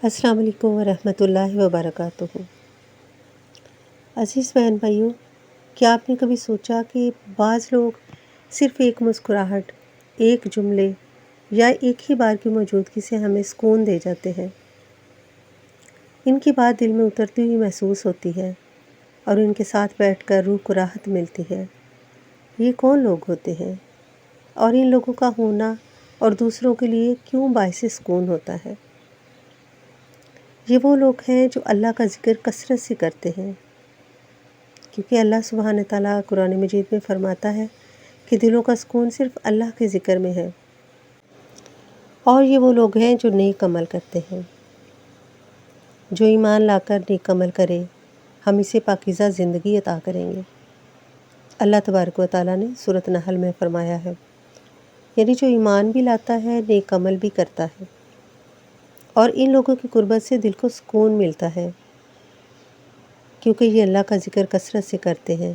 السلام علیکم ورحمۃ اللہ وبرکاتہ۔ عزیز بہن بھائیوں، کیا آپ نے کبھی سوچا کہ بعض لوگ صرف ایک مسکراہٹ، ایک جملے یا ایک ہی بار کی موجودگی سے ہمیں سکون دے جاتے ہیں؟ ان کی بات دل میں اترتی ہوئی محسوس ہوتی ہے اور ان کے ساتھ بیٹھ کر روح کو راحت ملتی ہے۔ یہ کون لوگ ہوتے ہیں اور ان لوگوں کا ہونا اور دوسروں کے لیے کیوں باعث سکون ہوتا ہے؟ یہ وہ لوگ ہیں جو اللہ کا ذکر کثرت سے کرتے ہیں، کیونکہ اللہ سبحانہ تعالیٰ قرآن مجید میں فرماتا ہے کہ دلوں کا سکون صرف اللہ کے ذکر میں ہے۔ اور یہ وہ لوگ ہیں جو نیک عمل کرتے ہیں۔ جو ایمان لا کر نیک عمل کرے، ہم اسے پاکیزہ زندگی عطا کریں گے۔ اللہ تبارک و تعالیٰ نے سورۃ نحل میں فرمایا ہے، یعنی جو ایمان بھی لاتا ہے، نیک عمل بھی کرتا ہے، اور ان لوگوں کی قربت سے دل کو سکون ملتا ہے، کیونکہ یہ اللہ کا ذکر کثرت سے کرتے ہیں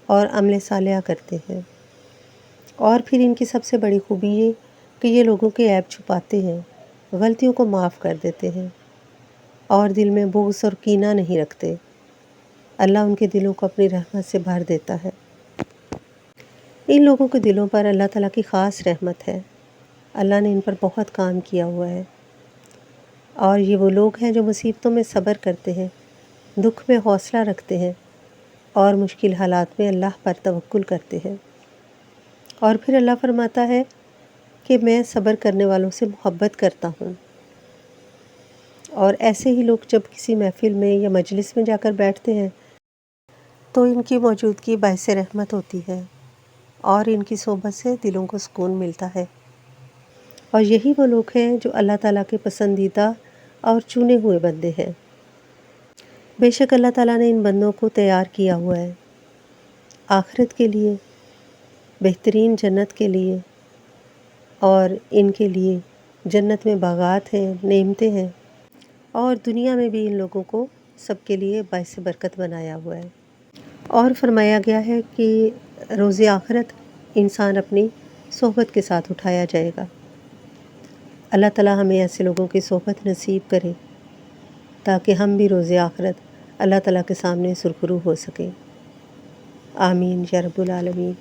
اور عمل صالحہ کرتے ہیں۔ اور پھر ان کی سب سے بڑی خوبی یہ کہ یہ لوگوں کے عیب چھپاتے ہیں، غلطیوں کو معاف کر دیتے ہیں اور دل میں بغض اور کینہ نہیں رکھتے۔ اللہ ان کے دلوں کو اپنی رحمت سے بھر دیتا ہے۔ ان لوگوں کے دلوں پر اللہ تعالیٰ کی خاص رحمت ہے۔ اللہ نے ان پر بہت کام کیا ہوا ہے۔ اور یہ وہ لوگ ہیں جو مصیبتوں میں صبر کرتے ہیں، دکھ میں حوصلہ رکھتے ہیں اور مشکل حالات میں اللہ پر توکل کرتے ہیں۔ اور پھر اللہ فرماتا ہے کہ میں صبر کرنے والوں سے محبت کرتا ہوں۔ اور ایسے ہی لوگ جب کسی محفل میں یا مجلس میں جا کر بیٹھتے ہیں تو ان کی موجودگی باعث رحمت ہوتی ہے اور ان کی صحبت سے دلوں کو سکون ملتا ہے۔ اور یہی وہ لوگ ہیں جو اللہ تعالیٰ کے پسندیدہ اور چنے ہوئے بندے ہیں۔ بے شک اللہ تعالیٰ نے ان بندوں کو تیار کیا ہوا ہے آخرت کے لیے، بہترین جنت کے لیے، اور ان کے لیے جنت میں باغات ہیں، نعمتیں ہیں، اور دنیا میں بھی ان لوگوں کو سب کے لیے باعث برکت بنایا ہوا ہے۔ اور فرمایا گیا ہے کہ روز آخرت انسان اپنی صحبت کے ساتھ اٹھایا جائے گا۔ اللہ تعالیٰ ہمیں ایسے لوگوں کی صحبت نصیب کرے تاکہ ہم بھی روز آخرت اللہ تعالیٰ کے سامنے سرخرو ہو سکیں۔ آمین یا رب العالمین۔